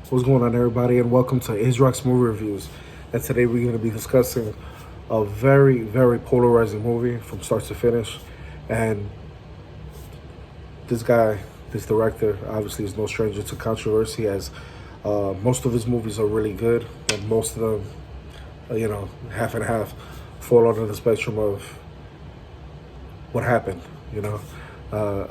What's going on, everybody, and welcome to Israel's Movie Reviews. And today we're going to be discussing a very, very polarizing movie from start to finish. And this guy, this director, obviously is no stranger to controversy, as most of his movies are really good, and most of them, half and half, fall under the spectrum of what happened. Uh,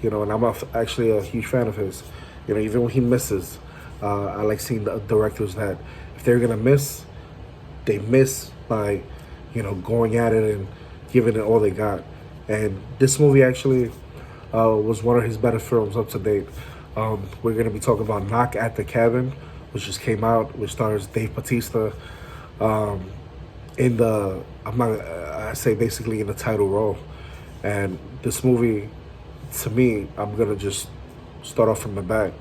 and actually a huge fan of his. Even when he misses. I like seeing the directors that if they're gonna miss, they miss by, going at it and giving it all they got. And this movie actually was one of his better films up to date. We're gonna be talking about Knock at the Cabin, which just came out, which stars Dave Bautista in the I say basically in the title role. And this movie, to me, I'm gonna just start off from the back.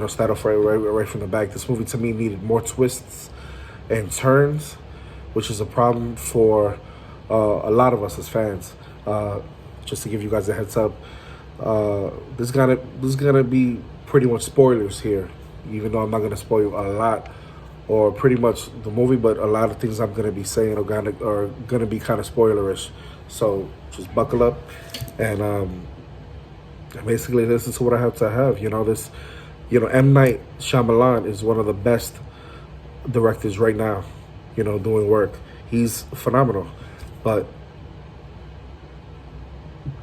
Start off right from the back. This movie to me needed more twists and turns, which is a problem for a lot of us as fans. Just to give you guys a heads up, this is gonna be pretty much spoilers here, even though I'm not gonna spoil a lot or pretty much the movie, but a lot of things I'm gonna be saying are gonna be kind of spoilerish. So just buckle up and basically listen to what I have to have. M. Night Shyamalan is one of the best directors right now, doing work. He's phenomenal. But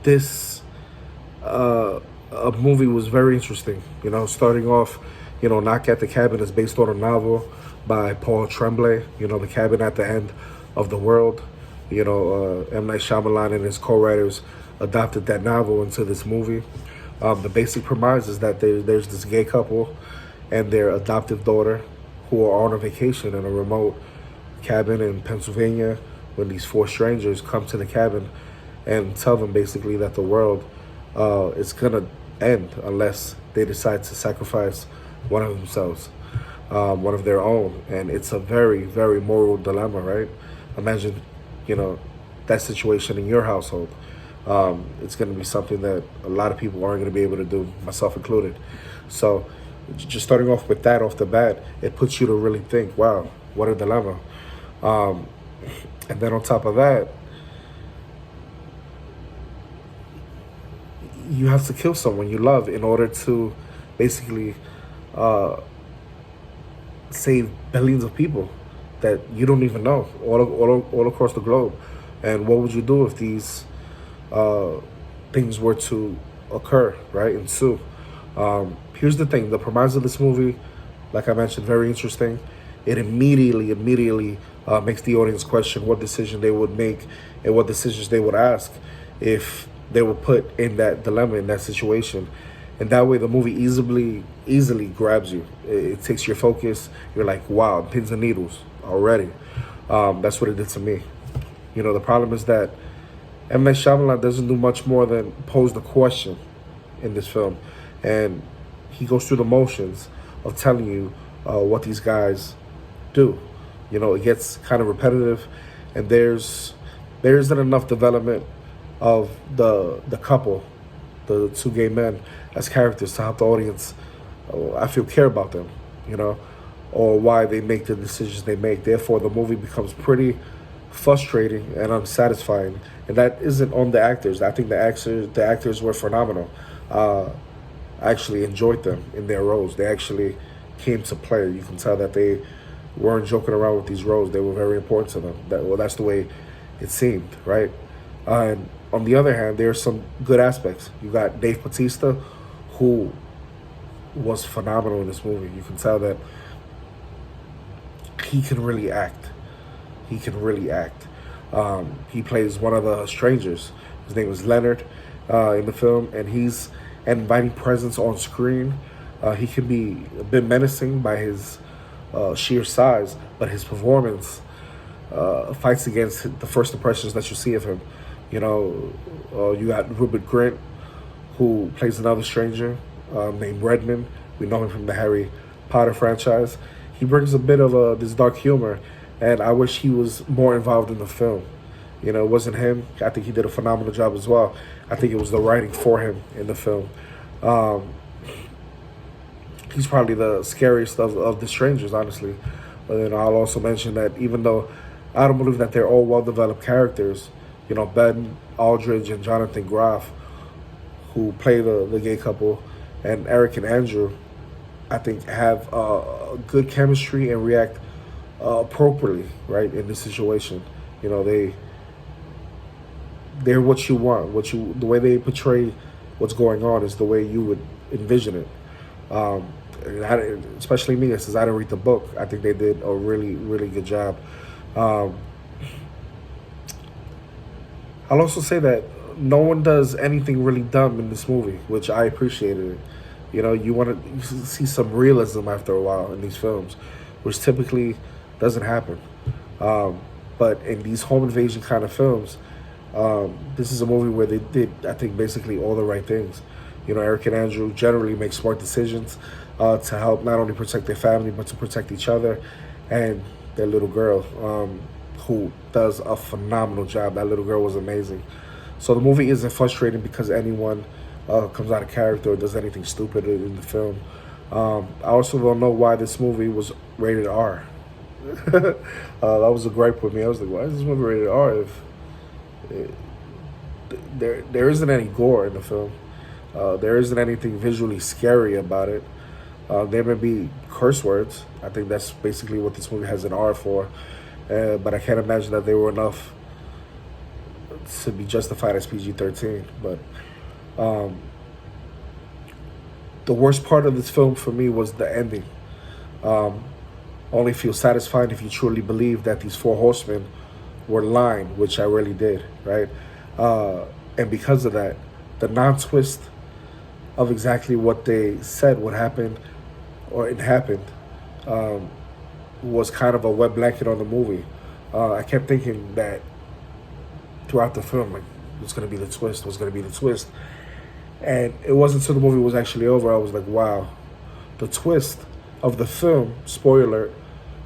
this a movie was very interesting. Starting off, Knock at the Cabin is based on a novel by Paul Tremblay, The Cabin at the End of the World. M. Night Shyamalan and his co-writers adopted that novel into this movie. The basic premise is that there's this gay couple and their adoptive daughter who are on a vacation in a remote cabin in Pennsylvania when these four strangers come to the cabin and tell them basically that the world is going to end unless they decide to sacrifice one of themselves, one of their own. And it's a very, very moral dilemma, right? Imagine, that situation in your household. It's going to be something that a lot of people aren't going to be able to do, myself included. So just starting off with that off the bat, it puts you to really think, wow, what a dilemma. And then on top of that, you have to kill someone you love in order to basically save billions of people that you don't even know all across the globe. And what would you do if these things were to occur, right? Ensue. Here's the thing: the premise of this movie, like I mentioned, very interesting. It immediately makes the audience question what decision they would make and what decisions they would ask if they were put in that dilemma, in that situation. And that way, the movie easily grabs you. It takes your focus. You're like, wow, pins and needles already. That's what it did to me. The problem is that M. Night Shyamalan doesn't do much more than pose the question in this film. And he goes through the motions of telling you what these guys do. It gets kind of repetitive, and there isn't enough development of the couple, the two gay men, as characters to help the audience, I feel, care about them, or why they make the decisions they make. Therefore, the movie becomes pretty frustrating and unsatisfying, and that isn't on the actors. I think the actors were phenomenal. I actually enjoyed them in their roles. They actually came to play. You can tell that they weren't joking around with these roles. They were very important to them. That's the way it seemed, right? And on the other hand, there are some good aspects. You got Dave Bautista, who was phenomenal in this movie. You can tell that he can really act. He plays one of the strangers. His name is Leonard in the film, and he's an inviting presence on screen. He can be a bit menacing by his sheer size, but his performance fights against the first impressions that you see of him. You got Rupert Grint, who plays another stranger named Redmond. We know him from the Harry Potter franchise. He brings a bit of this dark humor, and I wish he was more involved in the film. It wasn't him. I think he did a phenomenal job as well. I think it was the writing for him in the film. he's probably the scariest of the strangers, honestly. But then I'll also mention that even though I don't believe that they're all well developed characters, Ben Aldridge and Jonathan Groff, who play the gay couple, and Eric and Andrew, I think have good chemistry and react appropriately, right, in this situation. They're what you want. The way they portray what's going on is the way you would envision it. Especially me, since I didn't read the book, I think they did a really, really good job. Um, I'll also say that no one does anything really dumb in this movie, which I appreciated it. You want to see some realism after a while in these films, which typically doesn't happen. But in these home invasion kind of films, this is a movie where they did, I think, basically all the right things. Eric and Andrew generally make smart decisions to help not only protect their family, but to protect each other and their little girl, who does a phenomenal job. That little girl was amazing. So the movie isn't frustrating because anyone comes out of character or does anything stupid in the film. I also don't know why this movie was rated R. That was a gripe with me. I was like, why is this movie rated R if there isn't any gore in the film? There isn't anything visually scary about it. There may be curse words. I think that's basically what this movie has an R for. But I can't imagine that they were enough to be justified as PG-13. But the worst part of this film for me was the ending. Only feel satisfied if you truly believe that these four horsemen were lying, which I really did, right? And because of that, the non-twist of exactly what they said would happen, or it happened, was kind of a wet blanket on the movie. I kept thinking that throughout the film, like, what's going to be the twist? What's going to be the twist? And it wasn't until the movie was actually over, I was like, wow. The twist of the film, spoiler alert,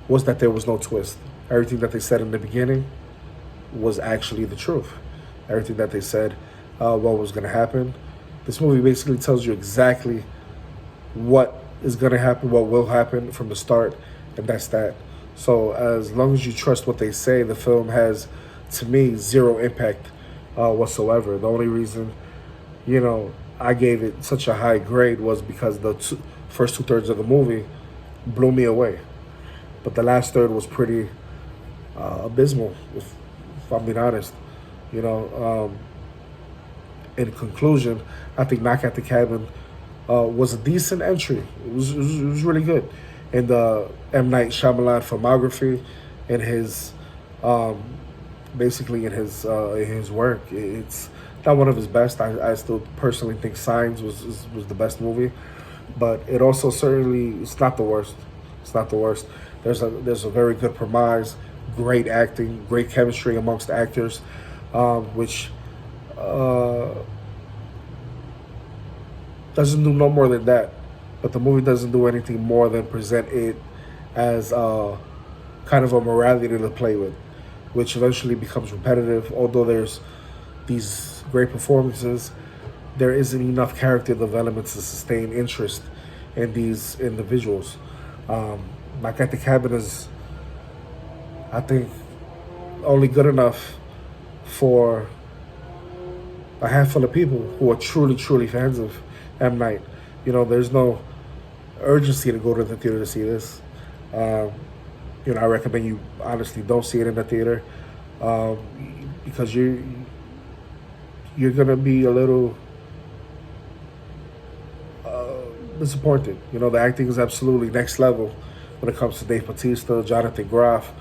was that there was no twist. Everything that they said in the beginning was actually the truth. Everything that they said, what was going to happen. This movie basically tells you exactly what is going to happen, what will happen from the start, and that's that. So as long as you trust what they say, the film has, to me, zero impact whatsoever. The only reason, I gave it such a high grade was because the first 2/3 of the movie blew me away. But the last third was pretty abysmal, if I'm being honest. In conclusion, I think Knock at the Cabin was a decent entry. It was really good. And the M. Night Shyamalan filmography and his basically in his work, it's not one of his best. I still personally think Signs was the best movie, but it also certainly, it's not the worst. It's not the worst. There's a very good premise, great acting, great chemistry amongst the actors, which doesn't do no more than that. But the movie doesn't do anything more than present it as kind of a morality to play with, which eventually becomes repetitive. Although there's these great performances, there isn't enough character development to sustain interest in these individuals. Knock at the Cabin is, I think, only good enough for a handful of people who are truly, truly fans of M. Night. There's no urgency to go to the theater to see this. I recommend you honestly don't see it in the theater, because you're gonna be a little disappointed. The acting is absolutely next level when it comes to Dave Bautista, Jonathan Groff.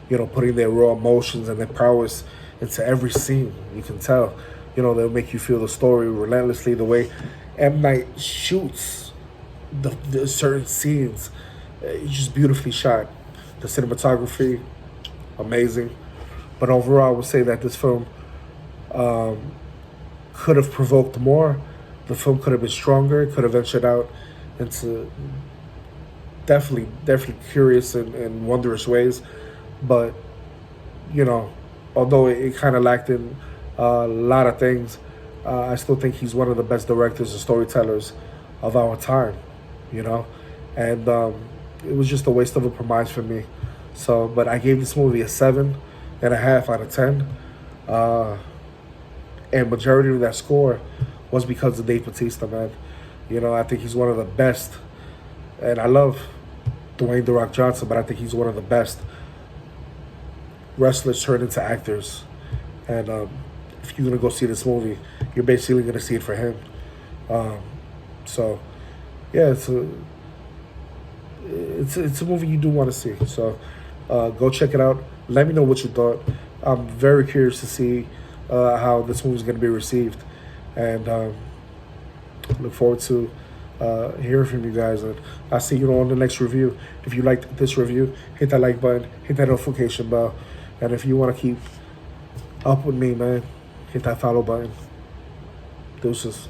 Putting their raw emotions and their prowess into every scene. You can tell. They'll make you feel the story relentlessly. The way M. Night shoots the certain scenes, it's just beautifully shot. The cinematography, amazing. But overall, I would say that this film could have provoked more. The film could have been stronger. It could have ventured out into definitely curious and wondrous ways. But, although it kind of lacked in a lot of things, I still think he's one of the best directors and storytellers of our time, and it was just a waste of a premise for me. So, but I gave this movie a 7.5 out of 10. And majority of that score was because of Dave Bautista, man. You know, I think he's one of the best, and I love Dwayne "The Rock" Johnson, but I think he's one of the best wrestlers turned into actors. And if you're gonna go see this movie, you're basically gonna see it for him. So, yeah, it's a movie you do want to see. So, go check it out. Let me know what you thought. I'm very curious to see how this movie is going to be received, and look forward to hearing from you guys. And I'll see you on the next review. If you liked this review, hit that like button, hit that notification bell, and if you want to keep up with me, man, hit that follow button. Deuces.